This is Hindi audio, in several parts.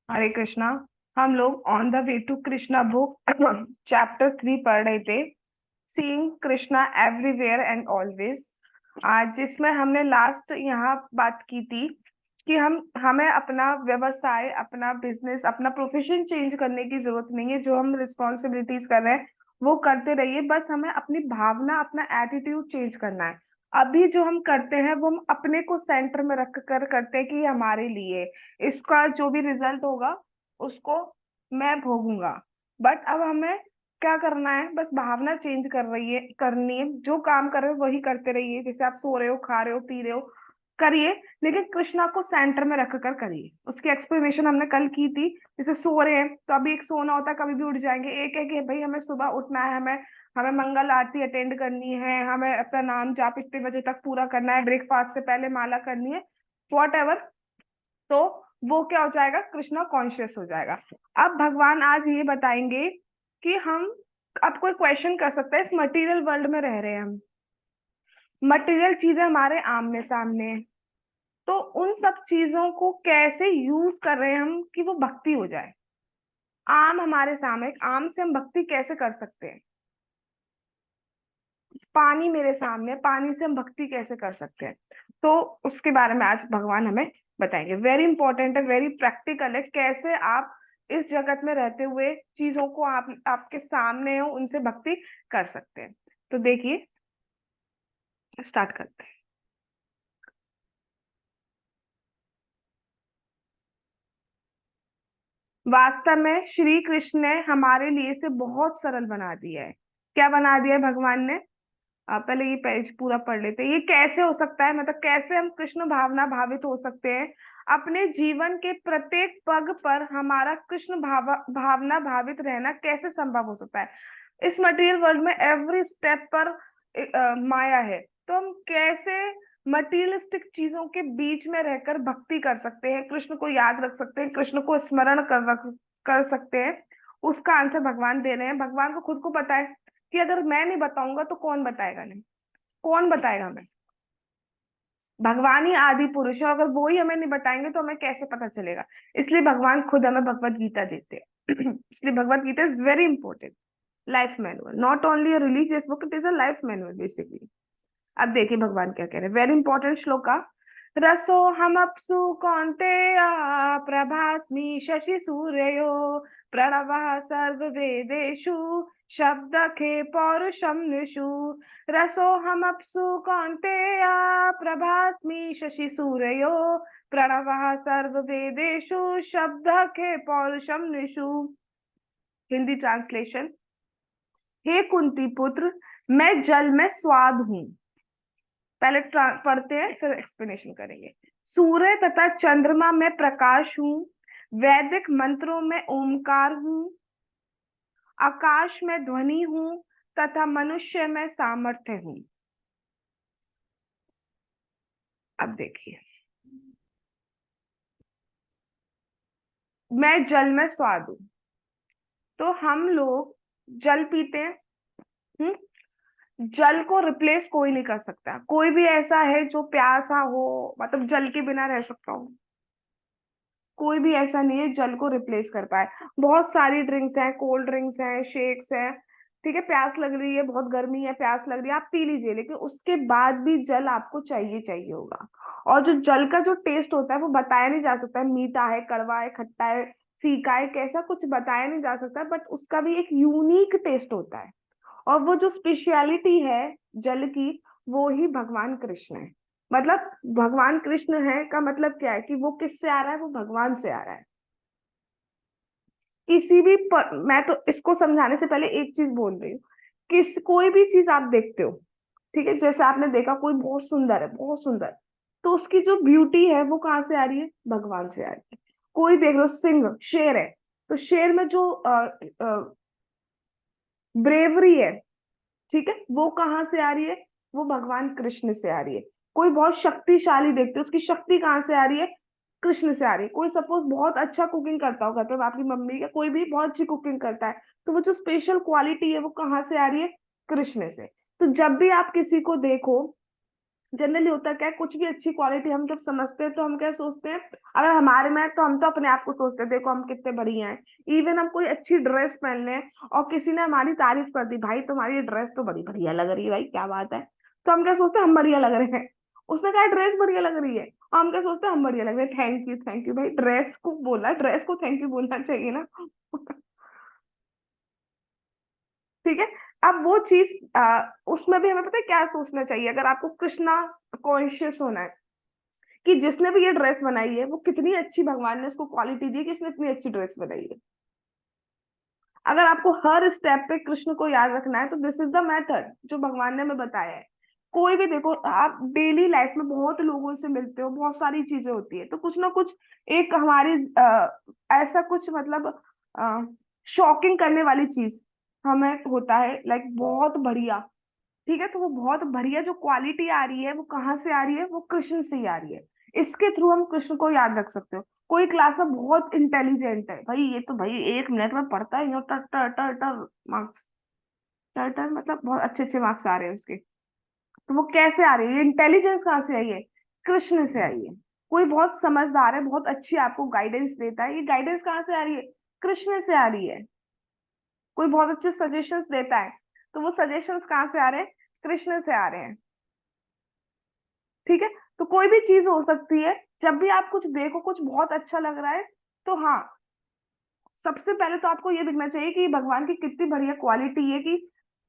हरे कृष्णा। हम लोग on the way to Krishna book chapter 3 पढ़ रहे थे। Seeing Krishna everywhere and always. आज जिसमें हमने लास्ट यहाँ बात की थी कि हमें अपना व्यवसाय, अपना बिजनेस, अपना प्रोफेशन चेंज करने की जरूरत नहीं है। जो हम रिस्पॉन्सिबिलिटीज कर रहे हैं वो करते रहिए, बस हमें अपनी भावना, अपना एटीट्यूड चेंज करना है। अभी जो हम करते हैं वो हम अपने को सेंटर में रख कर करते हैं कि ये हमारे लिए, इसका जो भी रिजल्ट होगा उसको मैं भोगूंगा। बट अब हमें क्या करना है, बस भावना चेंज करनी है। जो काम कर रहे हो वही करते रहिए। जैसे आप सो रहे हो, खा रहे हो, पी रहे हो, करिए, लेकिन कृष्णा को सेंटर में रख कर करिए। उसकी एक्सप्लेनेशन हमने कल की थी। जैसे सो रहे हैं तो अभी एक सोना होता है, कभी भी उठ जाएंगे। एक है कि भाई हमें सुबह उठना है, हमें हमें मंगल आरती अटेंड करनी है, हमें अपना नाम जाप इतने बजे तक पूरा करना है, ब्रेकफास्ट से पहले माला करनी है, वॉट एवर। तो वो क्या हो जाएगा, कृष्णा कॉन्शियस हो जाएगा। अब भगवान आज ये बताएंगे कि हम, अब कोई क्वेश्चन कर सकता है, इस मटेरियल वर्ल्ड में रह रहे हैं हम, मटेरियल चीजें हमारे आमने सामने हैं, तो उन सब चीजों को कैसे यूज कर रहे हैं हम कि वो भक्ति हो जाए। आम हमारे सामने, आम से हम भक्ति कैसे कर सकते हैं। पानी मेरे सामने, पानी से हम भक्ति कैसे कर सकते हैं। तो उसके बारे में आज भगवान हमें बताएंगे। वेरी इंपॉर्टेंट है, वेरी प्रैक्टिकल है, कैसे आप इस जगत में रहते हुए चीजों को आप आपके सामने हो उनसे भक्ति कर सकते हैं। तो देखिए, स्टार्ट करते हैं। वास्तव में श्री कृष्ण ने हमारे लिए इसे बहुत सरल बना दिया है। क्या बना दिया है भगवान ने? आप पहले ये पेज पूरा पढ़ लेते हैं। ये कैसे हो सकता है, मतलब कैसे हम कृष्ण भावना भावित हो सकते हैं। अपने जीवन के प्रत्येक पग पर हमारा कृष्ण भावना भावित रहना कैसे संभव हो सकता है। इस मटेरियल वर्ल्ड में एवरी स्टेप पर माया है। तो हम कैसे मटीरियलिस्टिक चीजों के बीच में रहकर भक्ति कर सकते हैं, कृष्ण को याद रख सकते हैं, कृष्ण को स्मरण कर सकते हैं। उसका आंसर भगवान दे रहे हैं। भगवान को खुद को पता है कि अगर मैं नहीं बताऊंगा तो कौन बताएगा, नहीं कौन बताएगा हमें। भगवान ही आदि पुरुष है, अगर वो ही हमें नहीं बताएंगे तो हमें कैसे पता चलेगा। इसलिए भगवान खुद हमें भगवत गीता देते हैं। इसलिए Bhagavad Gita is very important life manual, not only a religious book, it is a life manual basically. अब देखिए भगवान क्या कह रहे हैं, वेरी इंपॉर्टेंट श्लोक का। रसोऽहमप्सु कौन्तेय, प्रभास्मि शशि सूर्ययो, प्रणवः सर्ववेदेषु, शब्दखे पौरुषं नृषु। रसोऽहमप्सु कौन्तेय, प्रभास्मि शशि सूर्ययो, प्रणवः सर्ववेदेषु, शब्दखे पौरुषं नृषु। हिंदी ट्रांसलेशन। हे कुंती पुत्र, मैं जल में स्वाद हूँ। पहले पढ़ते हैं फिर एक्सप्लेनेशन करेंगे। सूर्य तथा चंद्रमा में प्रकाश हूँ, वैदिक मंत्रों में ओमकार हूँ, आकाश में ध्वनि हूँ, तथा मनुष्य में सामर्थ्य हूँ। अब देखिए, मैं जल में स्वाद हूँ। तो हम लोग जल पीते हैं। हम्म, जल को रिप्लेस कोई नहीं कर सकता। कोई भी ऐसा है जो प्यासा हो, मतलब जल के बिना रह सकता हो? कोई भी ऐसा नहीं है जल को रिप्लेस कर पाए। बहुत सारी ड्रिंक्स हैं, कोल्ड ड्रिंक्स हैं, शेक्स हैं, ठीक है, प्यास लग रही है, बहुत गर्मी है, प्यास लग रही है, आप पी लीजिए, लेकिन उसके बाद भी जल आपको चाहिए चाहिए होगा। और जो जल का जो टेस्ट होता है वो बताया नहीं जा सकता है, मीठा है, कड़वा है, खट्टा है, फीका है, कैसा कुछ बताया नहीं जा सकता, बट उसका भी एक यूनिक टेस्ट होता है। और वो जो स्पेशलिटी है जल की, वो ही भगवान कृष्ण है। मतलब भगवान कृष्ण है का मतलब क्या है कि वो किससे आ रहा है, वो भगवान से आ रहा है। किसी भी मैं तो इसको समझाने से पहले एक चीज बोल रही हूँ। कोई भी चीज आप देखते हो, ठीक है, जैसे आपने देखा कोई बहुत सुंदर है, बहुत सुंदर, तो उसकी जो ब्यूटी है वो कहाँ से आ रही है, भगवान से आ रही है। कोई देख लो, सिंह, शेर है, तो शेर में जो ब्रेवरी है, ठीक है, वो कहाँ से आ रही है, वो भगवान कृष्ण से आ रही है। कोई बहुत शक्तिशाली देखते हो, उसकी शक्ति कहाँ से आ रही है, कृष्ण से आ रही है। कोई सपोज बहुत अच्छा कुकिंग करता हो, घर पे आपकी मम्मी या कोई भी बहुत अच्छी कुकिंग करता है, तो वो जो स्पेशल क्वालिटी है वो कहाँ से आ रही है, कृष्ण से। तो जब भी आप किसी को देखो, जनरली होता क्या है, कुछ भी अच्छी क्वालिटी हम जब समझते हैं तो हम क्या सोचते हैं, अगर हमारे में है तो हम तो अपने आप को सोचते हैं देखो हम कितने बढ़िया हैं। इवन हम कोई अच्छी ड्रेस पहन लें और किसी ने हमारी तारीफ कर दी, भाई तुम्हारी ड्रेस तो बड़ी बढ़िया लग रही है, भाई क्या बात है, तो हम क्या सोचते हैं हम बढ़िया लग रहे हैं। उसने कहा ड्रेस बढ़िया लग रही है और हम क्या सोचते हैं हम बढ़िया लग रहे हैं, थैंक यू थैंक यू, भाई ड्रेस को बोला, ड्रेस को थैंक यू बोलना चाहिए ना। ठीक है। अब वो चीज उसमें भी हमें पता है क्या सोचना चाहिए, अगर आपको कृष्णा कॉन्शियस होना है कि जिसने भी ये ड्रेस बनाई है वो कितनी अच्छी भगवान ने उसको क्वालिटी दी है कि इसने इतनी अच्छी ड्रेस बनाई है। अगर आपको हर स्टेप पे कृष्ण को याद रखना है तो दिस इज द मेथड जो भगवान ने हमें बताया है। कोई भी देखो, आप डेली लाइफ में बहुत लोगों से मिलते हो, बहुत सारी चीजें होती है, तो कुछ ना कुछ एक हमारी ऐसा कुछ मतलब शॉकिंग करने वाली चीज हमें होता है, लाइक बहुत बढ़िया। ठीक है, तो वो बहुत बढ़िया जो क्वालिटी आ रही है वो कहाँ से आ रही है, वो कृष्ण से ही आ रही है। इसके थ्रू हम कृष्ण को याद रख सकते हो। कोई क्लास में बहुत इंटेलिजेंट है भाई, ये तो भाई 1 मिनट में पढ़ता है, यूं टर टर टर टर मार्क्स, टर टर मतलब बहुत अच्छे अच्छे मार्क्स आ रहे हैं उसके। तो वो कैसे आ रही है, ये इंटेलिजेंस कहाँ से आई है, कृष्ण से आई है। कोई बहुत समझदार है, बहुत अच्छी आपको गाइडेंस देता है, ये गाइडेंस कहाँ से आ रही है, कृष्ण से आ रही है। कोई बहुत अच्छे सजेशंस देता है, तो वो सजेशंस कहाँ से आ रहे हैं, कृष्ण से आ रहे हैं। ठीक है। तो कोई भी चीज हो सकती है, जब भी आप कुछ देखो कुछ बहुत अच्छा लग रहा है, तो हाँ, सबसे पहले तो आपको ये दिखना चाहिए कि भगवान की कितनी बढ़िया क्वालिटी है, कि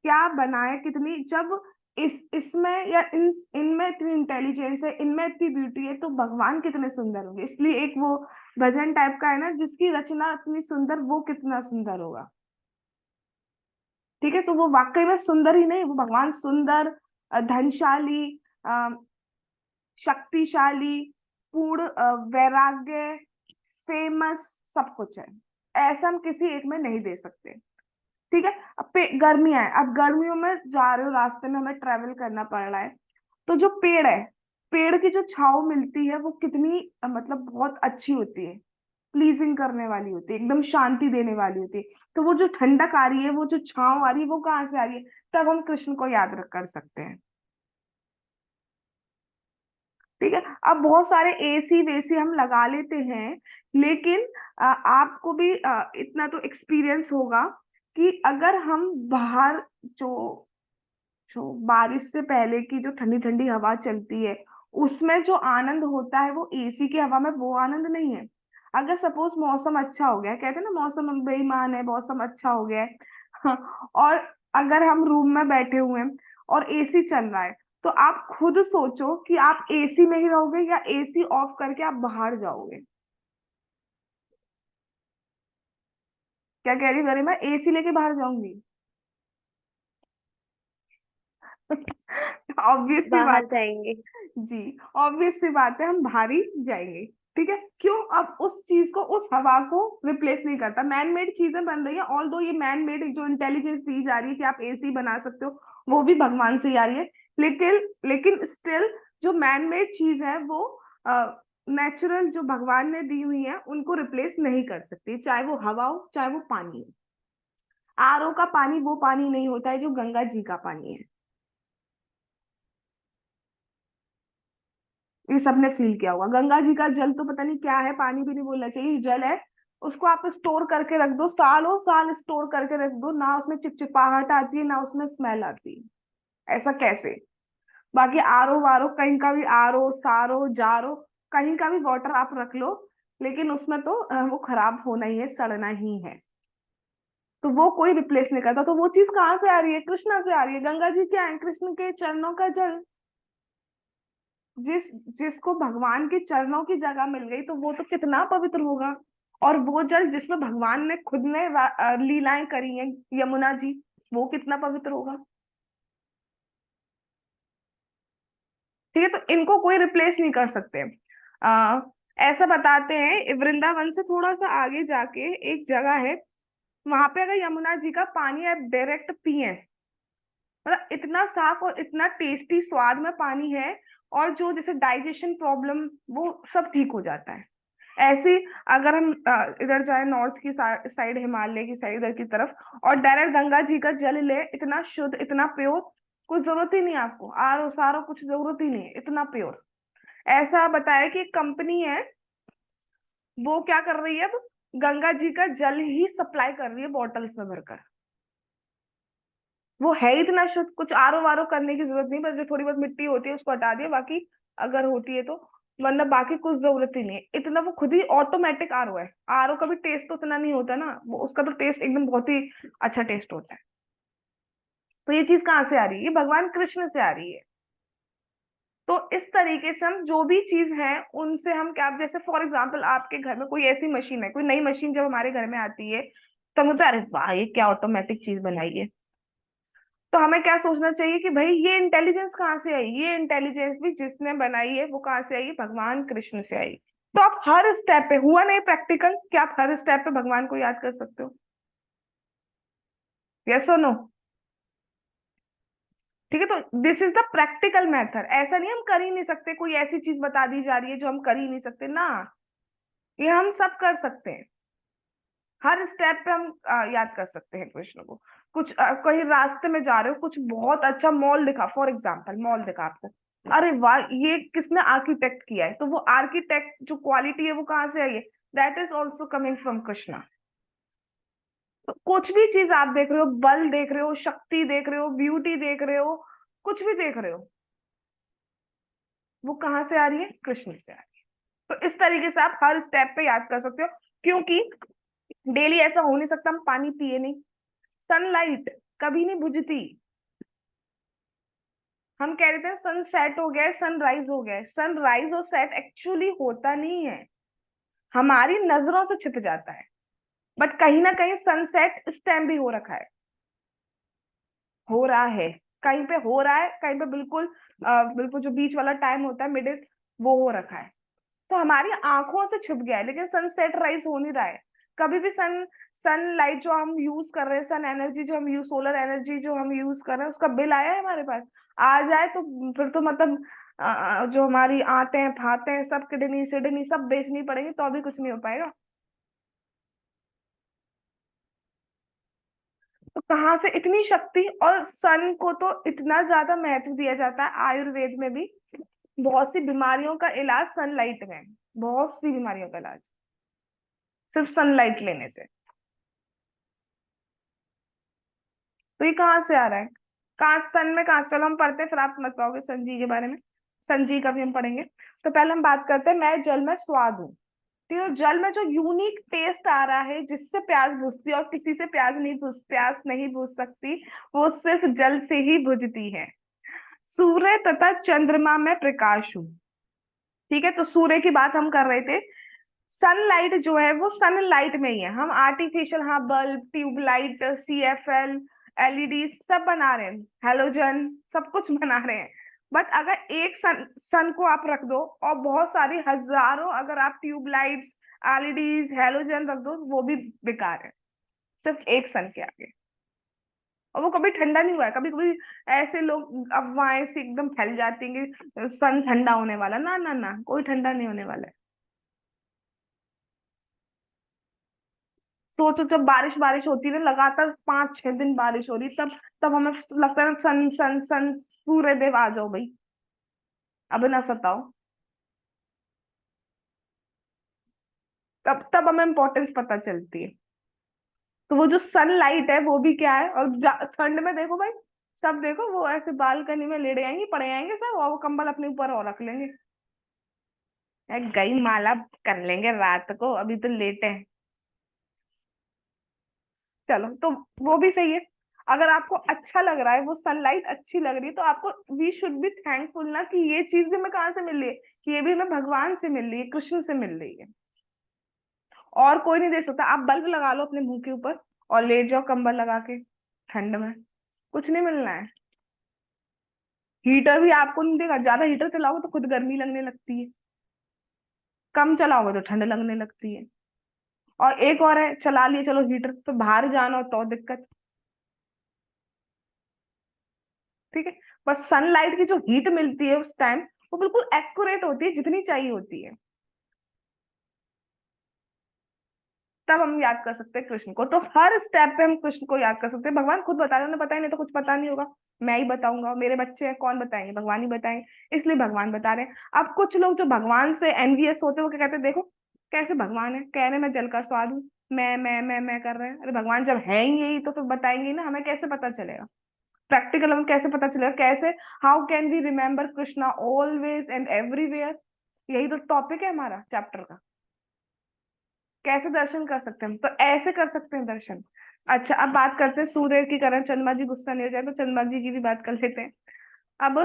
क्या बनाए कितनी, जब इसमें या इनमें इतनी इंटेलिजेंस है, इनमें इतनी ब्यूटी है, तो भगवान कितने सुंदर होंगे। इसलिए एक वो भजन टाइप का है ना, जिसकी रचना इतनी सुंदर वो कितना सुंदर होगा। ठीक है, तो वो वाकई में सुंदर ही नहीं, वो भगवान सुंदर, धनशाली, शक्तिशाली, पूर्ण वैराग्य, फेमस, सब कुछ है। ऐसा हम किसी एक में नहीं दे सकते। ठीक है। अब गर्मियां है, अब गर्मियों में जा रहे हो, रास्ते में हमें ट्रेवल करना पड़ रहा है, तो जो पेड़ है, पेड़ की जो छाव मिलती है वो कितनी मतलब बहुत अच्छी होती है, प्लीजिंग करने वाली होती है, एकदम शांति देने वाली होती है। तो वो जो ठंडक आ रही है, वो जो छाव आ रही है, वो कहाँ से आ रही है, तब हम कृष्ण को याद रख कर सकते हैं। ठीक है। अब बहुत सारे एसी वेसी हम लगा लेते हैं, लेकिन आपको भी इतना तो एक्सपीरियंस होगा कि अगर हम बाहर, जो जो बारिश से पहले की जो ठंडी ठंडी हवा चलती है, उसमें जो आनंद होता है वो एसी की हवा में वो आनंद नहीं है। अगर सपोज मौसम अच्छा हो गया, कहते हैं ना मौसम बेईमान है, मौसम अच्छा हो गया है और अगर हम रूम में बैठे हुए हैं और एसी चल रहा है, तो आप खुद सोचो कि आप एसी में ही रहोगे या एसी ऑफ करके आप बाहर जाओगे। क्या कह रही हो गरिमा, एसी लेके बाहर जाऊंगी? ऑब्वियस सी बात बाहर जाएंगे। है जी, ऑब्वियस सी बात है, हम बाहर ही जाएंगे। ठीक है, क्यों, अब उस चीज को, उस हवा को रिप्लेस नहीं करता, मैन मेड चीजें बन रही है, ऑल दो ये मैन मेड जो इंटेलिजेंस दी जा रही है कि आप एसी बना सकते हो, वो भी भगवान से ही आ रही है। लेकिन लेकिन स्टिल जो मैन मेड चीज है वो नेचुरल जो भगवान ने दी हुई है उनको रिप्लेस नहीं कर सकती, चाहे वो हवा हो चाहे वो पानी हो। आरओ का पानी वो पानी नहीं होता है जो गंगा जी का पानी है। ये सबने फील किया होगा, गंगा जी का जल तो पता नहीं क्या है, पानी भी नहीं बोलना चाहिए, जल है। उसको आप स्टोर करके रख दो, सालों साल स्टोर करके रख दो, ना उसमें चिपचिपाहट आती है ना उसमें स्मेल आती है, ऐसा कैसे? बाकी आरो वारो, कहीं का भी आरो सारो जारो, कहीं का भी वाटर आप रख लो, लेकिन उसमें तो वो खराब होना ही है, सड़ना ही है। तो वो कोई रिप्लेस नहीं करता, तो वो चीज कहाँ से आ रही है, कृष्णा से आ रही है। गंगा जी क्या है, कृष्ण के चरणों का जल। जिसको भगवान के चरणों की जगह मिल गई तो वो तो कितना पवित्र होगा। और वो जल जिसमें भगवान ने खुद ने लीलाएं करी हैं, यमुना जी, वो कितना पवित्र होगा। ठीक है, तो इनको कोई रिप्लेस नहीं कर सकते। आ, ऐसा बताते हैं, वृंदावन से थोड़ा सा आगे जाके एक जगह है, वहां पे अगर यमुना जी का पानी आप डायरेक्ट पिए, मतलब इतना साफ और इतना टेस्टी स्वाद में पानी है, और जो जैसे डाइजेशन प्रॉब्लम वो सब ठीक हो जाता है। ऐसे अगर हम इधर जाए नॉर्थ की साइड, हिमालय की साइड इधर की तरफ, और डायरेक्ट गंगा जी का जल ले, इतना शुद्ध इतना प्योर, कुछ जरूरत ही नहीं है आपको, आर ओ सारो कुछ जरूरत ही नहीं है, इतना प्योर। ऐसा बताया कि कंपनी है, वो क्या कर रही है अब, गंगा जी का जल ही सप्लाई कर रही है बॉटल्स में भरकर। वो है इतना शुद्ध, कुछ आरो वारो करने की जरूरत नहीं, बस जो थोड़ी बहुत मिट्टी होती है उसको हटा दिया, बाकी अगर होती है तो, वरना बाकी कुछ जरूरत ही नहीं है। इतना वो खुद ही ऑटोमेटिक आरो है। आरो का भी टेस्ट तो उतना नहीं होता ना, वो उसका तो टेस्ट एकदम बहुत ही अच्छा टेस्ट होता है। तो ये चीज कहाँ से आ रही है, ये भगवान कृष्ण से आ रही है। तो इस तरीके से हम जो भी चीज है उनसे हम क्या, जैसे फॉर एग्जाम्पल आपके घर में कोई ऐसी मशीन है, कोई नई मशीन जब हमारे घर में आती है तो हम तो, अरे वाह ये क्या ऑटोमेटिक चीज बनाई है। तो हमें क्या सोचना चाहिए कि भाई ये इंटेलिजेंस कहाँ से आई, ये इंटेलिजेंस भी जिसने बनाई है वो कहाँ से आई, भगवान कृष्ण से आई। तो आप हर स्टेप पे, हुआ नहीं प्रैक्टिकल, क्या आप हर स्टेप पे भगवान को याद कर सकते हो? यस और नो? ठीक है, तो this is the practical method. ऐसा नहीं हम कर ही नहीं सकते, कोई ऐसी चीज बता दी जा रही है जो हम कर ही नहीं सकते ना, ये हम सब कर सकते हैं। हर स्टेप पे हम याद कर सकते हैं कृष्ण को। कुछ कहीं रास्ते में जा रहे हो, कुछ बहुत अच्छा मॉल दिखा, फॉर एग्जाम्पल मॉल दिखा आपको, अरे वाह ये किसने आर्किटेक्ट किया है, तो वो आर्किटेक्ट जो क्वालिटी है वो कहाँ से आई है, that is also coming from Krishna. तो कुछ भी चीज आप देख रहे हो, बल देख रहे हो, शक्ति देख रहे हो, ब्यूटी देख रहे हो, कुछ भी देख रहे हो, वो कहाँ से आ रही है, कृष्ण से आ रही है। तो इस तरीके से आप हर स्टेप पे याद कर सकते हो, क्योंकि डेली ऐसा हो नहीं सकता हम पानी पिए नहीं। सनलाइट कभी नहीं बुझती। हम कह रहे थे सनसेट हो गया, सनराइज हो गया, सनराइज और सेट एक्चुअली होता नहीं है, हमारी नजरों से छिप जाता है। बट कहीं ना कहीं सनसेट इस टाइम भी हो रखा है, हो रहा है, कहीं पे हो रहा है, कहीं पे बिल्कुल बिल्कुल जो बीच वाला टाइम होता है मिडिल, वो हो रखा है। तो हमारी आंखों से छुप गया है, लेकिन सनसेट राइज हो नहीं रहा है। कभी भी सनलाइट जो हम यूज कर रहे हैं, सन एनर्जी जो हम यूज, सोलर एनर्जी जो हम यूज कर रहे हैं, उसका बिल आया है हमारे पास? आ जाए तो फिर तो मतलब जो हमारी आते हैं फाते हैं सब, किडनी सिडनी सब बेचनी पड़ेगी, तो अभी कुछ नहीं हो पाएगा। तो कहाँ से इतनी शक्ति, और सन को तो इतना ज्यादा महत्व दिया जाता है आयुर्वेद में भी। बहुत सी बीमारियों का इलाज सनलाइट में है, बहुत सी बीमारियों का इलाज सिर्फ सनलाइट लेने से। तो ये कहाँ से आ रहा है, कहाँ सन में, कहाँ से, चलो हम पढ़ते हैं फिर आप समझ पाओगे सन जी के बारे में। सन जी का भी हम पढ़ेंगे। तो पहले हम बात करते हैं, मैं जल में स्वाद हूँ। ठीक है, जल में जो यूनिक टेस्ट आ रहा है जिससे प्यास बुझती है, और किसी से प्यास नहीं बुझ सकती, वो सिर्फ जल से ही बुझती है। सूर्य तथा चंद्रमा में प्रकाश हूँ। ठीक है, तो सूर्य की बात हम कर रहे थे। सनलाइट जो है वो सनलाइट में ही है, हम आर्टिफिशियल, हाँ बल्ब, ट्यूबलाइट, CFL, LED सब बना रहे हैं, हेलोजन सब कुछ बना रहे हैं। बट अगर एक सन को आप रख दो और बहुत सारी हजारों अगर आप ट्यूबलाइट्स, LEDs, हेलोजन रख दो, वो भी बेकार है, सिर्फ एक सन के आगे। और वो कभी ठंडा नहीं हुआ है, कभी कभी ऐसे लोग अफवाहें से एकदम फैल जाती हैं कि सन ठंडा होने वाला, ना ना ना, कोई ठंडा नहीं होने वाला है। सोचो जब बारिश बारिश होती है ना, लगातार 5-6 दिन बारिश हो रही, तब तब हमें लगता है सन सन सन, सूर्य देव आ जाओ भाई, अब ना सताओ। तब तब हमें इम्पोर्टेंस पता चलती है। तो वो जो सनलाइट है वो भी क्या है, और ठंड में देखो भाई, सब देखो वो ऐसे बालकनी में लेटे आएंगे, पड़े आएंगे सब, और वो कंबल अपने ऊपर और रख लेंगे, गई माला कर लेंगे रात को, अभी तो लेटे हैं। चलो तो वो भी सही है। अगर आपको अच्छा लग रहा है, वो सनलाइट अच्छी लग रही है, तो आपको वी शुड बी थैंकफुल ना, कि ये चीज भी हमें कहाँ से मिल रही है, कि ये भी हमें भगवान से मिल रही है, कृष्ण से मिल रही है। और कोई नहीं दे सकता। आप बल्ब लगा लो अपने मुंह के ऊपर और लेट जाओ कंबल लगा के ठंड में, कुछ नहीं मिलना है। हीटर भी आपको नहीं देगा, ज्यादा हीटर चलाओगे तो खुद गर्मी लगने लगती है, कम चलाओगे तो ठंड लगने लगती है। और एक और है, चला लिए चलो हीटर, तो बाहर जाना हो तो दिक्कत। ठीक है, पर सनलाइट की जो हीट मिलती है उस टाइम, वो बिल्कुल एक्यूरेट होती है, जितनी चाहिए होती है। तब हम याद कर सकते हैं कृष्ण को। तो हर स्टेप पे हम कृष्ण को याद कर सकते हैं। भगवान खुद बता रहे हैं, उन्हें पता ही नहीं तो कुछ पता नहीं होगा, मैं ही बताऊंगा, मेरे बच्चे हैं, कौन बताएंगे, भगवान ही बताएंगे, इसलिए भगवान बता रहे हैं। अब कुछ लोग जो भगवान से एनवियस होते हैं वो क्या कहते हैं, देखो कैसे भगवान है, कह रहे मैं जल का स्वाद हूँ, मैं कर रहे हैं। अरे भगवान जब है ही यही तो फिर बताएंगे ही ना, हमें कैसे पता चलेगा प्रैक्टिकल, हम कैसे पता चलेगा कैसे, how can we remember Krishna always and everywhere. यही तो टॉपिक है हमारा चैप्टर का, कैसे दर्शन कर सकते हैं हम, तो ऐसे कर सकते हैं दर्शन। अच्छा अब बात करते हैं सूर्य की करण, चंद्रमा जी गुस्सा नहीं हो जाए तो चंद्रमा जी की भी बात कर लेते हैं। अब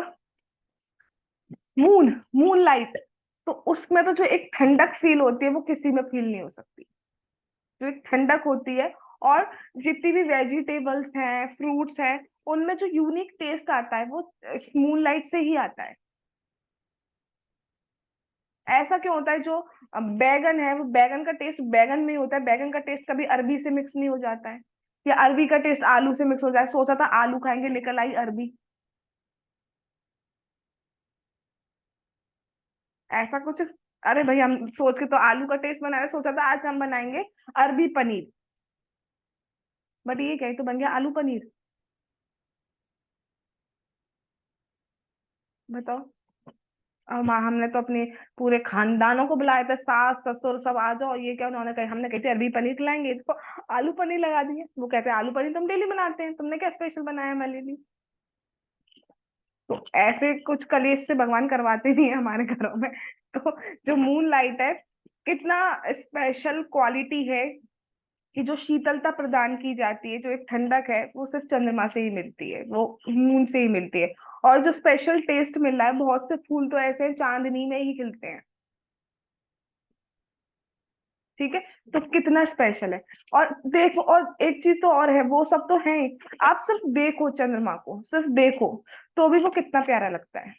मून, मून लाइट, तो उसमें तो जो एक ठंडक फील होती है वो किसी में फील नहीं हो सकती, जो एक ठंडक होती है। और जितनी भी वेजिटेबल्स हैं, फ्रूट्स हैं, उनमें जो यूनिक टेस्ट आता है वो मून लाइट से ही आता है। ऐसा क्यों होता है, जो बैगन है वो बैगन का टेस्ट बैगन में ही होता है, बैगन का टेस्ट कभी अरबी से मिक्स नहीं हो जाता है, या अरबी का टेस्ट आलू से मिक्स हो जाए, सोचा था आलू खाएंगे निकल आई अरबी, ऐसा कुछ। अरे भाई हम सोच के तो आलू का टेस्ट बनाया, सोचा था आज हम बनाएंगे अरबी पनीर, बट ये क्या, ये तो बन गया आलू पनीर। बताओ। और माँ हमने तो अपने पूरे खानदानों को बुलाया था, सास ससुर सब आ जाओ, ये क्या उन्होंने कहा, हमने कहते अरबी पनीर खिलाएंगे, तो आलू पनीर लगा दिए। वो कहते हैं आलू पनीर तुम डेली बनाते हैं, तुमने क्या स्पेशल बनाया हमारे लिए। तो ऐसे कुछ कलेश से भगवान करवाते नहीं है हमारे घरों में। तो जो मून लाइट है, कितना स्पेशल क्वालिटी है कि जो शीतलता प्रदान की जाती है, जो एक ठंडक है, वो सिर्फ चंद्रमा से ही मिलती है, वो मून से ही मिलती है। और जो स्पेशल टेस्ट मिल रहा है, बहुत से फूल तो ऐसे हैं, चांदनी में ही खिलते हैं, ठीक है, तो कितना स्पेशल है। और देखो, और एक चीज तो और है, वो सब तो है ही, आप सिर्फ देखो चंद्रमा को, सिर्फ देखो तो भी वो कितना प्यारा लगता है।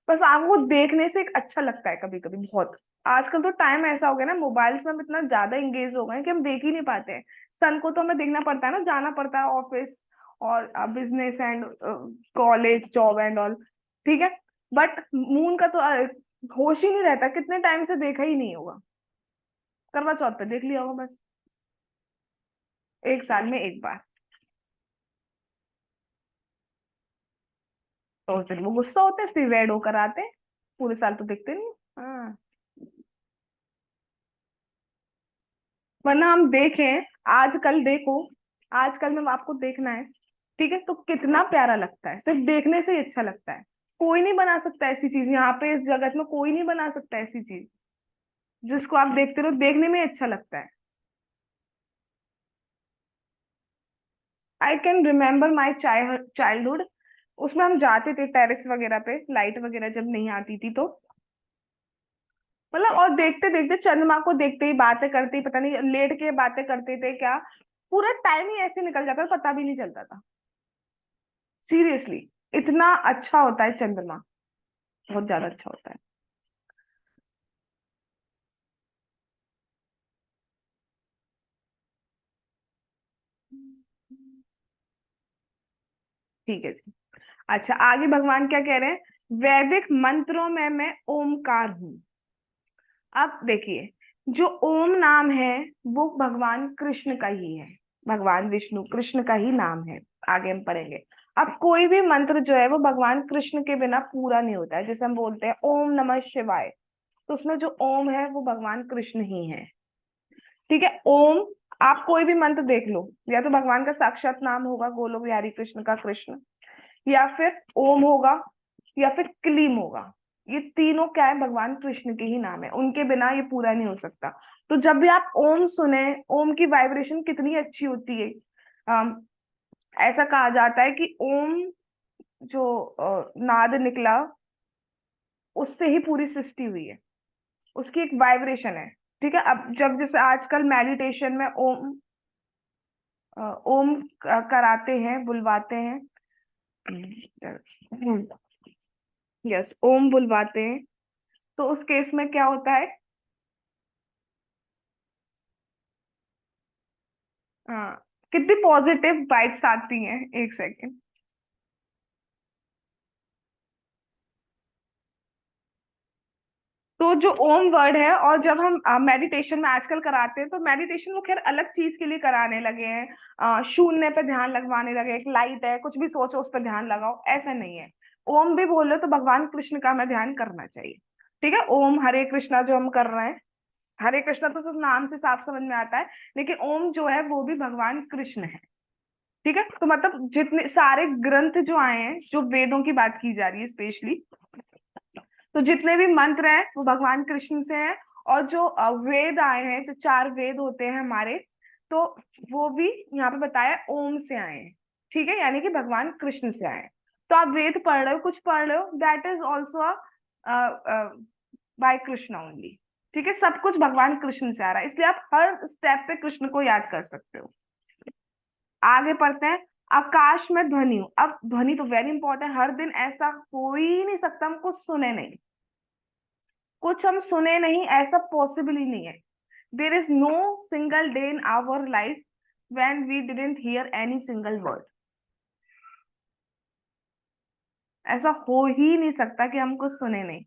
बस आपको देखने से एक अच्छा लगता है कभी कभी बहुत। आजकल तो टाइम ऐसा हो गया ना, मोबाइल्स में हम इतना ज्यादा इंगेज हो गए हैं कि हम देख ही नहीं पाते हैं। सन को तो हमें देखना पड़ता है ना, जाना पड़ता है ऑफिस और business and college job and all, ठीक है। बट मून का तो होश ही नहीं रहता, कितने टाइम से देखा ही नहीं होगा। करवा चौथ पे देख लिया होगा बस, एक साल में एक बार। तो उस दिन वो गुस्सा होते हैं, फिर रेड होकर आते हैं, पूरे साल तो दिखते नहीं। हाँ, वरना हम देखें, आजकल देखो, आजकल में आपको देखना है, ठीक है, तो कितना प्यारा लगता है, सिर्फ देखने से ही अच्छा लगता है। कोई नहीं बना सकता ऐसी चीज, यहाँ पे इस जगत में कोई नहीं बना सकता ऐसी चीज जिसको आप देखते रहो, देखने में ही अच्छा लगता है। I can remember my childhood, उसमें हम जाते थे टेरेस वगैरह पे, लाइट वगैरह जब नहीं आती थी तो, मतलब, और देखते देखते चंद्रमा को देखते ही बातें करते ही, पता नहीं लेट के बातें करते थे क्या, पूरा टाइम ही ऐसे निकल जाता था, पता भी नहीं चलता था। सीरियसली, इतना अच्छा होता है चंद्रमा, बहुत ज्यादा अच्छा होता है। ठीक है जी। अच्छा आगे भगवान क्या कह रहे हैं, वैदिक मंत्रों में मैं ओमकार हूं। अब देखिए, जो ओम नाम है वो भगवान कृष्ण का ही है, भगवान विष्णु कृष्ण का ही नाम है, आगे हम पढ़ेंगे। अब कोई भी मंत्र जो है वो भगवान कृष्ण के बिना पूरा नहीं होता है, जैसे हम बोलते हैं ओम नमः शिवाय, तो उसमें जो ओम है वो भगवान कृष्ण ही है, ठीक है। ओम, आप कोई भी मंत्र देख लो, या तो भगवान का साक्षात नाम होगा गोलोक बिहारी कृष्ण का कृष्ण, या फिर ओम होगा, या फिर क्लीम होगा, ये तीनों क्या है, भगवान कृष्ण के ही नाम है, उनके बिना ये पूरा नहीं हो सकता। तो जब भी आप ओम सुने, ओम की वाइब्रेशन कितनी अच्छी होती है। अम, ऐसा कहा जाता है कि ओम जो नाद निकला, उससे ही पूरी सृष्टि हुई है, उसकी एक वाइब्रेशन है, ठीक है। अब जब जैसे आजकल मेडिटेशन में ओम, ओम कराते हैं, बुलवाते हैं, यस ओम बुलवाते हैं, तो उस केस में क्या होता है, हाँ, कितनी पॉजिटिव वाइब्स आती हैं, एक सेकेंड। तो जो ओम वर्ड है, और जब हम मेडिटेशन में आजकल कराते हैं, तो मेडिटेशन वो खैर अलग चीज के लिए कराने लगे हैं। शून्य पे ध्यान लगवाने लगे, एक लाइट है, कुछ भी सोचो उस पर ध्यान लगाओ, ऐसा नहीं है। ओम भी बोलो तो भगवान कृष्ण का हमें ध्यान करना चाहिए। ठीक है, ओम हरे कृष्णा जो हम कर रहे हैं, हरे कृष्णा तो सिर्फ नाम से साफ समझ में आता है, लेकिन ओम जो है वो भी भगवान कृष्ण है। ठीक है, तो मतलब जितने सारे ग्रंथ जो आए हैं, जो वेदों की बात की जा रही है स्पेशली, तो जितने भी मंत्र हैं वो भगवान कृष्ण से हैं। और जो वेद आए हैं, जो चार वेद होते हैं हमारे, तो वो भी यहाँ पे बताया ओम से आए हैं। ठीक है, यानी कि भगवान कृष्ण से आए हैं। तो आप वेद पढ़ रहे हो, कुछ पढ़ रहे हो, that is also by Krishna only. ठीक है, सब कुछ भगवान कृष्ण से आ रहा है, इसलिए आप हर स्टेप पे कृष्ण को याद कर सकते हो। आगे पढ़ते हैं। आकाश में ध्वनि हूं। अब ध्वनि तो वेरी इंपॉर्टेंट, हर दिन ऐसा हो ही नहीं सकता हम कुछ सुने नहीं, कुछ हम सुने नहीं, ऐसा पॉसिबल ही नहीं है। There is no single day in our life when we didn't hear any single word. ऐसा हो ही नहीं सकता कि हम कुछ सुने नहीं।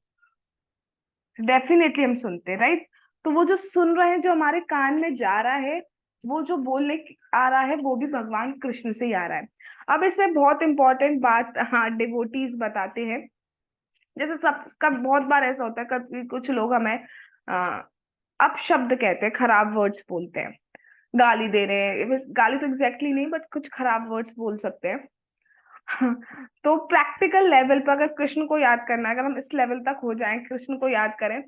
डेफिनेटली हम सुनते, राइट। तो वो जो सुन रहे हैं, जो हमारे कान में जा रहा है, वो जो बोलने आ रहा है, वो भी भगवान कृष्ण से ही आ रहा है। अब इसमें बहुत इंपॉर्टेंट बात, हाँ, डिवोटीज बताते हैं। जैसे सबका बहुत बार ऐसा होता है, कभी कुछ लोग हमें अपशब्द कहते हैं, खराब वर्ड्स बोलते हैं, गाली दे रहे हैं, गाली तो एग्जैक्टली नहीं, बट कुछ खराब वर्ड्स बोल सकते हैं। तो प्रैक्टिकल लेवल पर अगर कृष्ण को याद करना है, अगर हम इस लेवल तक हो जाएं, कृष्ण को याद करें,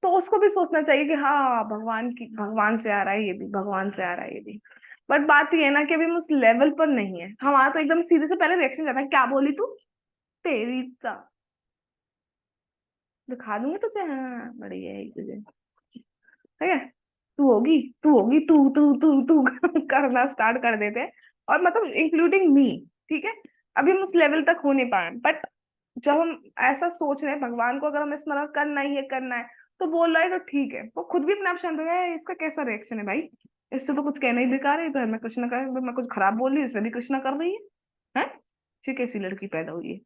तो उसको भी सोचना चाहिए कि हाँ, भगवान से आ रहा है ये भी, भगवान से आ रहा है ये भी। बट बात ये है ना कि अभी हम उस लेवल पर नहीं है, हमारा तो एकदम सीधे से पहले रिएक्शन जाता है, क्या बोली तू, तेरी ता दिखा दूंगी तुझे, हाँ बढ़िया है तुझे, ठीक है, तू होगी तू तू तू तू करना स्टार्ट कर देते हैं। और मतलब इंक्लूडिंग मी। ठीक है, अभी हम उस लेवल तक हो नहीं पाए, बट जब हम ऐसा सोच रहे हैं भगवान को अगर हमें स्मरण करना ही है, करना है, तो बोल रहा है तो ठीक है, वो खुद भी अपने आप शांत हो गया है, इसका कैसा रिएक्शन है भाई, इससे तो कुछ कहना ही बेकार है, तो मैं कृष्णा कर, मैं कुछ खराब बोल रही हूँ, इसमें भी कृष्णा कर रही है। ठीक है, ऐसी लड़की पैदा हुई है।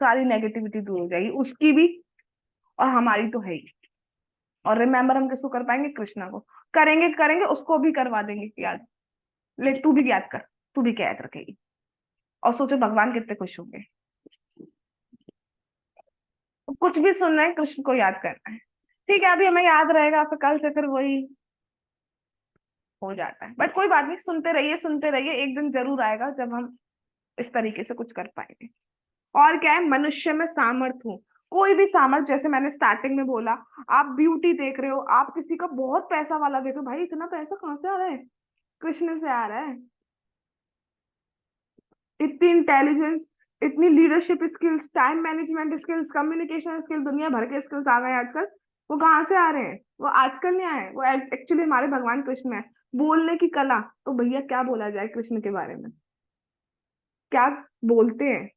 सारी नेगेटिविटी दूर हो जाएगी, उसकी भी और हमारी तो है ही। और रिमेम्बर हम किसको कर पाएंगे, कृष्णा को। करेंगे करेंगे, उसको भी करवा देंगे याद। ले तू भी याद कर, तू भी क्या याद रखेगी। और सोचो भगवान कितने खुश होंगे। तो कुछ भी सुनना है, कृष्ण को याद करना है। ठीक है, अभी हमें याद रहेगा, फिर कल से फिर वही हो जाता है, बट कोई बात नहीं, सुनते रहिए सुनते रहिए, एक दिन जरूर आएगा जब हम इस तरीके से कुछ कर पाएंगे। और क्या है, मनुष्य में सामर्थ्य हूँ। कोई भी सामर्थ्य, जैसे मैंने स्टार्टिंग में बोला, आप ब्यूटी देख रहे हो, आप किसी का बहुत पैसा वाला देख रहे हो, भाई इतना पैसा कहाँ से आ रहा है, कृष्ण से आ रहा है। इतनी इंटेलिजेंस, इतनी leadership skills, time management skills, communication skill, दुनिया भर के स्किल्स आ गए हैं आजकल। वो कहाँ से आ रहे हैं, वो आजकल नहीं आए, वो एक्चुअली हमारे भगवान कृष्ण में है। बोलने की कला, तो भैया क्या बोला जाए कृष्ण के बारे में, क्या बोलते हैं।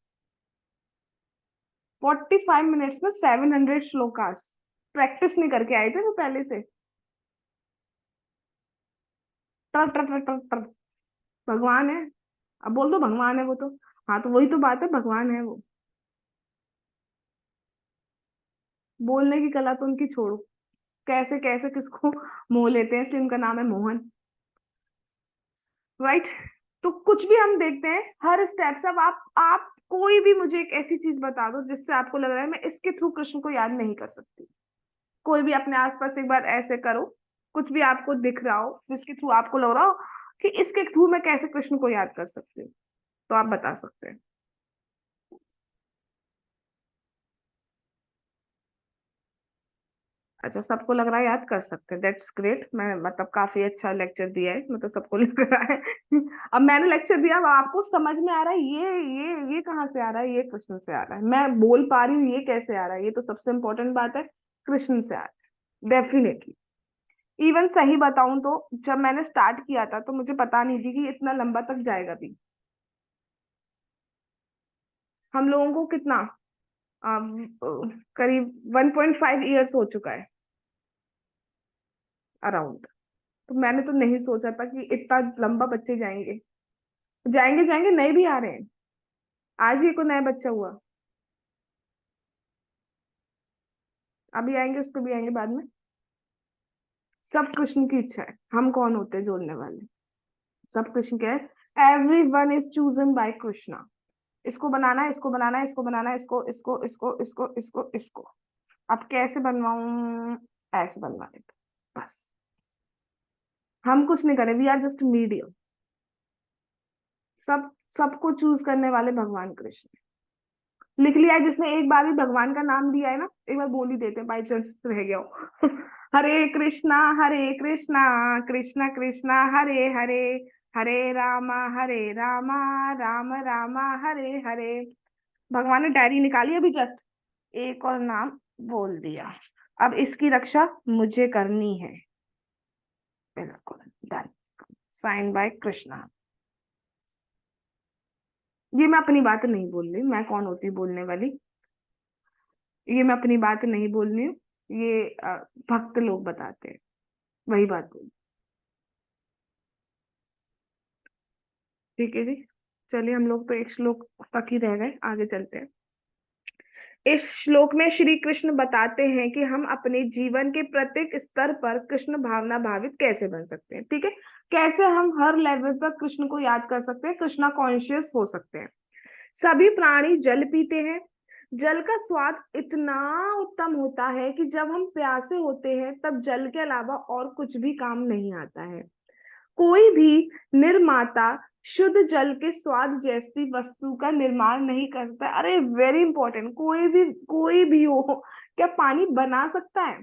45 मिनट्स में 700 श्लोकास, प्रैक्टिस नहीं करके आए थे वो पहले से। टर टर टर टर टर। भगवान है, अब बोल दो भगवान है वो तो। हाँ, तो वही तो बात है, भगवान है वो। बोलने की कला तो उनकी छोड़ो, कैसे कैसे किसको मोह लेते हैं, इसलिए उनका नाम है मोहन, राइट। तो कुछ भी हम देखते हैं, हर स्टेप से, अब आप कोई भी मुझे एक ऐसी चीज बता दो जिससे आपको लग रहा है मैं इसके थ्रू कृष्ण को याद नहीं कर सकती। कोई भी अपने आसपास एक बार ऐसे करो, कुछ भी आपको दिख रहा हो जिसके थ्रू आपको लग रहा हो कि इसके थ्रू मैं कैसे कृष्ण को याद कर सकती हूँ, तो आप बता सकते हैं। अच्छा, सबको लग रहा है याद कर सकते हैं, दैट्स ग्रेट। मैं मतलब काफी अच्छा लेक्चर दिया है, मतलब सबको लग रहा है। अब मैंने लेक्चर दिया, अब आपको समझ में आ रहा है ये कहाँ से आ रहा है, ये कृष्ण से आ रहा है, मैं बोल पा रही हूँ ये कैसे आ रहा है, ये तो सबसे इंपॉर्टेंट बात है, कृष्ण से आ रहा है डेफिनेटली। इवन सही बताऊं तो जब मैंने स्टार्ट किया था, तो मुझे पता नहीं थी कि इतना लंबा तक जाएगा भी। हम लोगों को कितना, करीब 1.5 ईयर्स हो चुका है अराउंड। तो मैंने तो नहीं सोचा था कि इतना लंबा बच्चे जाएंगे, जाएंगे जाएंगे, नए भी आ रहे हैं। आज ही को नया बच्चा हुआ, अभी आएंगे, उस पर भी आएंगे बाद में। सब कृष्ण की इच्छा है, हम कौन होते हैं जोड़ने वाले? सब कृष्ण के है। Every one is chosen bye Krishna. इसको बनाना है, इसको बनाना है, इसको बनाना है, इसको इसको इसको इसको इसको इसको। अब कैसे बनवाऊं? ऐसे बनवा देते बस। हम कुछ नहीं करें, वी आर जस्ट मीडियम। सब सबको चूज करने वाले भगवान कृष्ण। लिख लिया है जिसने एक बार भी भगवान का नाम लिया है ना, एक बार बोल ही देते, बाई चांस रह गया हो। हरे कृष्णा कृष्णा कृष्णा हरे हरे, हरे रामा राम रामा हरे हरे। भगवान ने डायरी निकाली अभी जस्ट, एक और नाम बोल दिया। अब इसकी रक्षा मुझे करनी है, बिल्कुल डन। Sign bye Krishna. ये मैं अपनी बात नहीं बोल रही, मैं कौन होती बोलने वाली? ये मैं अपनी बात नहीं बोल रही हूँ, ये भक्त लोग बताते हैं, वही बात बोल। ठीक है जी, चलिए हम लोग तो एक श्लोक तक ही रह गए, आगे चलते हैं। इस श्लोक में श्री कृष्ण बताते हैं कि हम अपने जीवन के प्रत्येक स्तर पर कृष्ण भावना भावित कैसे बन सकते हैं। ठीक है, कैसे हम हर लेवल पर कृष्ण को याद कर सकते हैं, कृष्णा कॉन्शियस हो सकते हैं। सभी प्राणी जल पीते हैं। जल का स्वाद इतना उत्तम होता है कि जब हम प्यासे होते हैं तब जल के अलावा और कुछ भी काम नहीं आता है। कोई भी निर्माता शुद्ध जल के स्वाद जैसी वस्तु का निर्माण नहीं करता। अरे वेरी इंपॉर्टेंट, कोई भी हो, क्या पानी बना सकता है?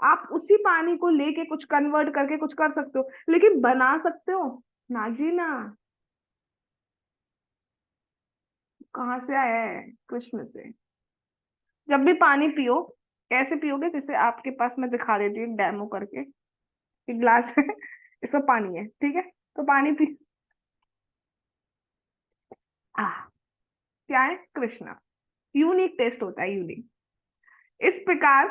आप उसी पानी को लेके कुछ कन्वर्ट करके कुछ कर सकते हो, लेकिन बना सकते हो? ना जी ना। कहाँ से आया है? कृष्ण से। जब भी पानी पियो, कैसे पियोगे? जैसे आपके पास मैं दिखा देती हूँ डेमो करके, एक ग्लास है, इसमें पानी है, ठीक है, तो पानी पी। आ क्या है? कृष्णा। यूनिक टेस्ट होता है, यूनिक। इस प्रकार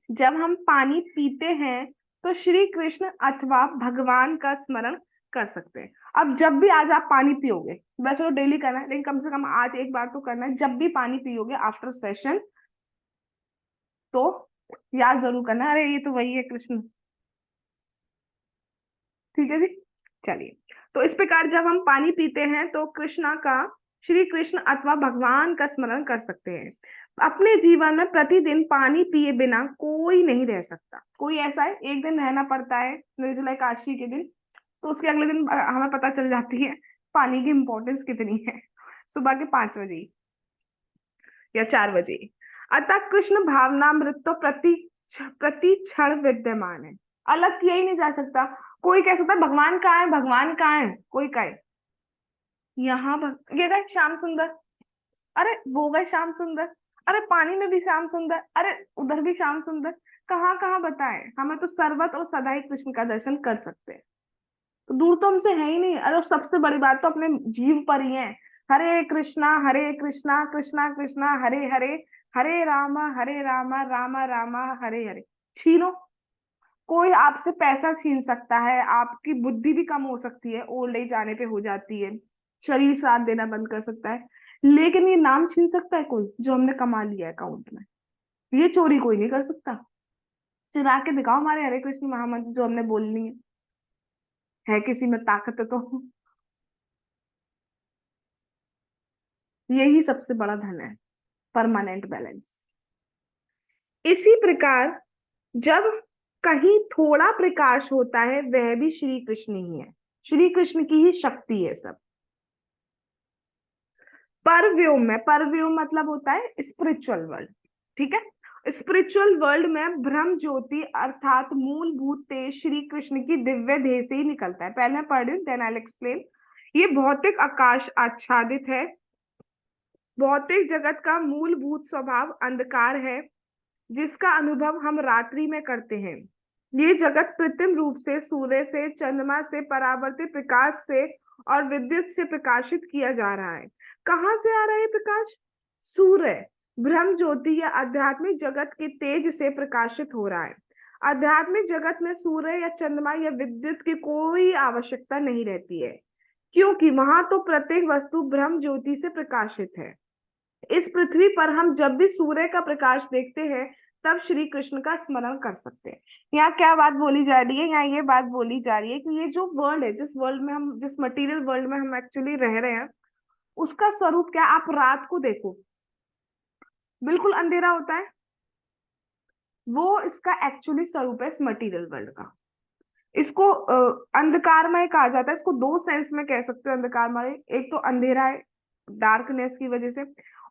जब हम पानी पीते हैं तो श्री कृष्ण अथवा भगवान का स्मरण कर सकते हैं। अब जब भी आज आप पानी पियोगे, वैसे तो डेली करना है, लेकिन कम से कम आज एक बार तो करना है, जब भी पानी पियोगे आफ्टर सेशन, तो याद जरूर करना, अरे ये तो वही है कृष्ण। ठीक है जी, चलिए। तो इस प्रकार जब हम पानी पीते हैं तो कृष्णा का, श्री कृष्ण अथवा भगवान का स्मरण कर सकते हैं। अपने जीवन में प्रतिदिन पानी पिए बिना कोई नहीं रह सकता। कोई ऐसा है, एक दिन रहना पड़ता है निर्जला एकादशी के दिन, तो उसके अगले दिन हमें पता चल जाती है पानी की इंपॉर्टेंस कितनी है, सुबह के 5 बजे या 4 बजे। अतः कृष्ण भावनामृत तो प्रति क्षण विद्यमान है, अलग किया ही नहीं जा सकता। कोई कह सकता है भगवान कहाँ है, भगवान कहाँ है, कोई कहे यहाँ ये गए श्याम सुंदर, अरे वो गए श्याम सुंदर, अरे पानी में भी श्याम सुंदर, अरे उधर भी श्याम सुंदर। कहाँ कहाँ बताए? हमें तो सर्वत्र और सदा ही कृष्ण का दर्शन कर सकते हैं, तो दूर तो हमसे है ही नहीं। अरे सबसे बड़ी बात तो अपने जीव पर ही है। हरे कृष्णा कृष्णा कृष्णा हरे हरे, हरे रामा रामा रामा हरे हरे। छीनो। कोई आपसे पैसा छीन सकता है, आपकी बुद्धि भी कम हो सकती है, ओल्ड एज आने पे हो जाती है, शरीर साथ देना बंद कर सकता है, लेकिन ये नाम छीन सकता है कोई जो हमने कमा लिया है अकाउंट में? ये चोरी कोई नहीं कर सकता। चुरा के दिखाओ हमारे हरे कृष्ण महामंत्र जो हमने बोलनी है किसी में ताकत तो। यही सबसे बड़ा धन है, परमानेंट बैलेंस। इसी प्रकार जब कहीं थोड़ा प्रकाश होता है, वह भी श्री कृष्ण ही है, श्री कृष्ण की ही शक्ति है सब। परव्योम मतलब होता है स्पिरिचुअल वर्ल्ड, ठीक है। स्पिरिचुअल वर्ल्ड में ब्रह्म ज्योति अर्थात मूलभूत तेज श्री कृष्ण की दिव्य देह से ही निकलता है। पहले मैं पढ़ रही हूँ, देन आई एक्सप्लेन। ये भौतिक आकाश आच्छादित है। भौतिक जगत का मूलभूत स्वभाव अंधकार है, जिसका अनुभव हम रात्रि में करते हैं। ये जगत कृत्रिम रूप से सूर्य से, चंद्रमा से, परावर्तित प्रकाश से और विद्युत से प्रकाशित किया जा रहा है। कहाँ से आ रहा है प्रकाश? सूर्य, ब्रह्म ज्योति या आध्यात्मिक जगत के तेज से प्रकाशित हो रहा है। आध्यात्मिक जगत में सूर्य या चंद्रमा या विद्युत की कोई आवश्यकता नहीं रहती है। क्योंकि वहां तो प्रत्येक वस्तु ब्रह्म ज्योति से प्रकाशित है। इस पृथ्वी पर हम जब भी सूर्य का प्रकाश देखते हैं तब श्री कृष्ण का स्मरण कर सकते हैं। यहाँ क्या बात बोली जा रही है, यहाँ ये बात बोली जा रही है कि ये जो वर्ल्ड है, जिस वर्ल्ड में हम, जिस मटेरियल वर्ल्ड में हम एक्चुअली रह रहे हैं, उसका स्वरूप क्या, आप रात को देखो, बिल्कुल अंधेरा होता है। वो इसका एक्चुअली स्वरूप है इस मटेरियल वर्ल्ड का। इसको अंधकारमय कहा जाता है। इसको दो सेंस में कह सकते हो अंधकारमय। एक तो अंधेरा है डार्कनेस की वजह से,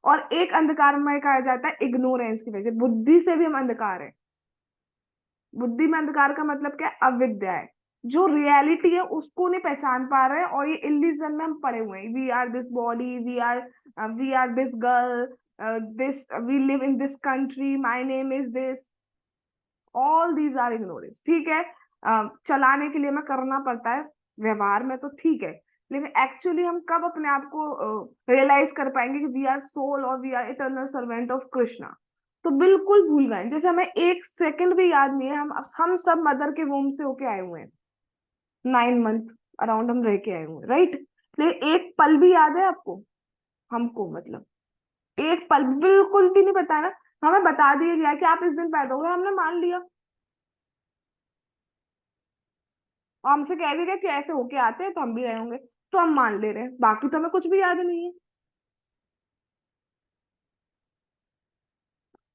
और एक अंधकारमय कहा जाता है इग्नोरेंस की वजह से। बुद्धि से भी हम अंधकार है। बुद्धि में अंधकार का मतलब क्या है, अविद्या है। जो रियलिटी है उसको नहीं पहचान पा रहे हैं, और ये इल्यूजन में हम पड़े हुए हैं। We are this body, we are this girl, this we live in this country, my name is this, all these are ignorance. ठीक है, चलाने के लिए हमें करना पड़ता है व्यवहार में तो ठीक है, लेकिन एक्चुअली हम कब अपने आप को रियलाइज कर पाएंगे कि वी आर सोल और we are eternal servant of Krishna? तो बिल्कुल भूल गए, जैसे हमें एक सेकंड भी याद नहीं है। हम सब मदर के वोम से होके आए हुए हैं, 9 मंथ अराउंड हम रह के आए हुए हैं, राइट? लेकिन एक पल भी याद है आपको? हमको मतलब एक पल बिल्कुल भी नहीं पता है ना। हमें बता दिया गया कि आप इस दिन पैदा हुए, हमने मान लिया, और हमसे कह दिया कि ऐसे होके आते हैं तो हम भी रहे होंगे, तो हम मान ले रहे हैं। बाकी तो हमें कुछ भी याद नहीं है।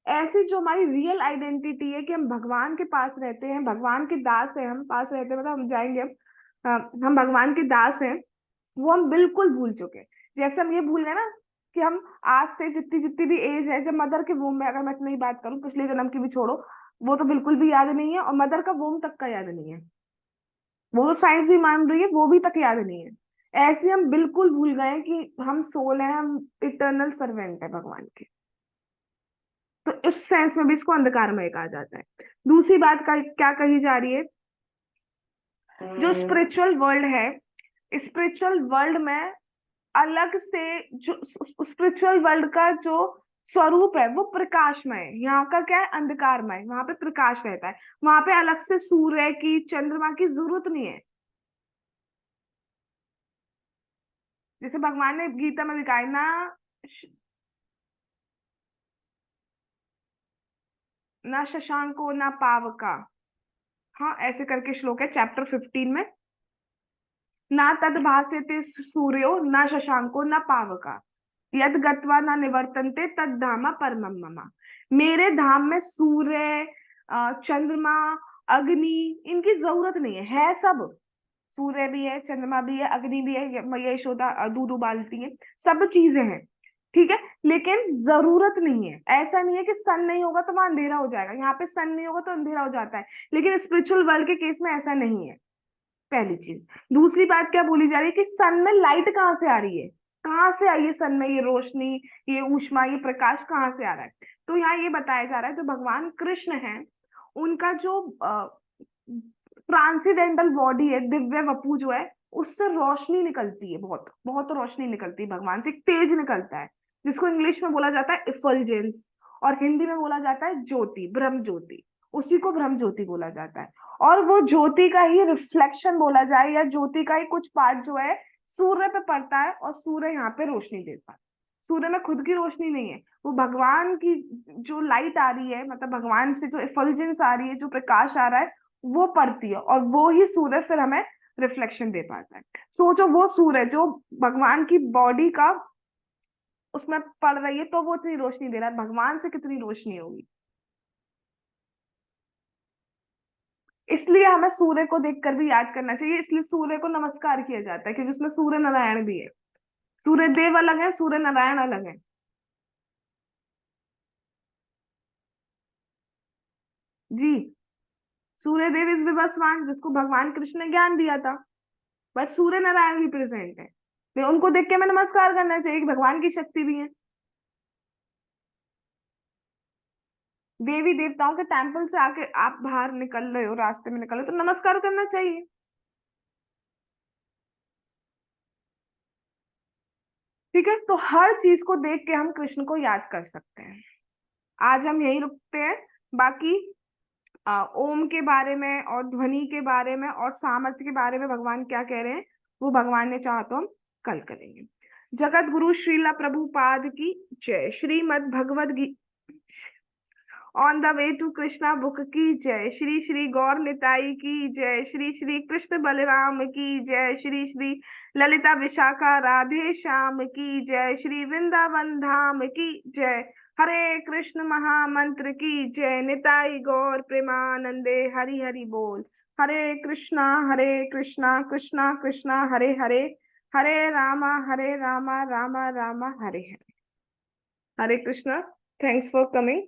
ऐसी जो हमारी रियल आइडेंटिटी है कि हम भगवान के पास रहते हैं, भगवान के दास हैं, हम पास रहते हैं, मतलब हम जाएंगे, हम भगवान के दास हैं, वो हम बिल्कुल भूल चुके हैं। जैसे हम ये भूल गए ना कि हम आज से जितनी जितनी भी एज है, जब मदर के वोम में, अगर मैं इतनी बात करूं पिछले जन्म की भी छोड़ो, वो तो बिल्कुल भी याद नहीं है, और मदर का वोम तक का याद नहीं है। वो तो साइंस भी मान रही है, वो भी तक याद नहीं है। ऐसे हम बिल्कुल भूल गए कि हम सोल हैं, हम इटर्नल सर्वेंट है भगवान के। तो इस सेंस में भी इसको अंधकारमय कहा जाता है। दूसरी बात का क्या कही जा रही है, जो स्पिरिचुअल वर्ल्ड है, स्पिरिचुअल वर्ल्ड में अलग से, जो स्पिरिचुअल वर्ल्ड का जो स्वरूप है वो प्रकाशमय है। यहाँ का क्या है, अंधकारमय, वहां पे प्रकाश रहता है। वहां पे अलग से सूर्य की, चंद्रमा की जरूरत नहीं है। जैसे भगवान ने गीता में भी कहा है ना, ना शशांको ना पावका। हाँ, ऐसे करके श्लोक है चैप्टर 15 में। ना तद भास्यते सूर्यो ना शशांको ना पावका, यद गत्वा ना निवर्तन्ते तद धामा परमम मम। मेरे धाम में सूर्य, चंद्रमा, अग्नि, इनकी जरूरत नहीं है। है सब, सूर्य भी है, चंद्रमा भी है, अग्नि भी है, मैया यशोदा दूध उबालती है, सब चीजें हैं, ठीक है। लेकिन जरूरत नहीं है। ऐसा नहीं है कि सन नहीं होगा तो वहां अंधेरा हो जाएगा, यहाँ पे सन नहीं होगा तो अंधेरा हो जाता है, लेकिन स्पिरिचुअल वर्ल्ड के केस में ऐसा नहीं है। पहली चीज। दूसरी बात क्या बोली जा रही है कि सन में लाइट कहाँ से आ रही है, कहाँ से आई है सन में ये रोशनी, ये ऊष्मा, ये प्रकाश कहाँ से आ रहा है? तो यहाँ ये बताया जा रहा है जो भगवान कृष्ण है, उनका जो ट्रांसीडेंटल बॉडी है, दिव्य वपू जो है, उससे रोशनी निकलती है, बहुत बहुत रोशनी निकलती है भगवान से, एक तेज निकलता है, जिसको इंग्लिश में बोला जाता है इफल्जेंस, और हिंदी में बोला जाता है ज्योति, ब्रह्म ज्योति। उसी को ब्रह्म ज्योति बोला जाता है। और वो ज्योति का ही रिफ्लेक्शन बोला जाए, या ज्योति का ही कुछ पार्ट जो है सूर्य पे पड़ता है, और सूर्य यहाँ पे रोशनी देता है। सूर्य में खुद की रोशनी नहीं है, वो भगवान की जो लाइट आ रही है, मतलब भगवान से जो इफल्जेंस आ रही है, जो प्रकाश आ रहा है, वो पड़ती है, और वो ही सूर्य फिर हमें रिफ्लेक्शन दे पाता है। सोचो वो सूर्य जो भगवान की बॉडी का उसमें पड़ रही है, तो वो इतनी रोशनी दे रहा है, भगवान से कितनी रोशनी होगी। इसलिए हमें सूर्य को देखकर भी याद करना चाहिए, इसलिए सूर्य को नमस्कार किया जाता है, क्योंकि उसमें सूर्य नारायण भी है। सूर्य देव अलग है, सूर्य नारायण अलग है। जी। सूर्य देव इस विवस्वान, जिसको भगवान कृष्ण ने ज्ञान दिया था, बट सूर्य नारायण भी प्रेजेंट है, तो उनको देख के हमें नमस्कार करना चाहिए कि भगवान की शक्ति भी है। देवी देवताओं के टेम्पल से आके आप बाहर निकल रहे हो, रास्ते में निकल रहे हो, तो नमस्कार करना चाहिए। ठीक है, तो हर चीज को देख के हम कृष्ण को याद कर सकते हैं। आज हम यही रुकते हैं। बाकी ओम के बारे में और ध्वनि के बारे में और सामर्थ्य के बारे में भगवान क्या कह रहे हैं, वो भगवान ने चाहा तो हम कल करेंगे। जगत गुरु श्रीला प्रभुपाद की जय। Srimad Bhagavad Gita on the way to Krishna book की जय। श्री श्री गौर निताई की जय। श्री श्री कृष्ण बलराम की जय। श्री श्री ललिता विशाखा राधे श्याम की जय। श्री वृंदावन धाम की जय। हरे कृष्ण महामंत्र की जय। निताई गौर प्रेमानंदे हरि हरि बोल। Hare Krishna Krishna Krishna Hare Hare, Hare Rama Rama Rama Hare Hare. Hare Krishna. Thanks for coming.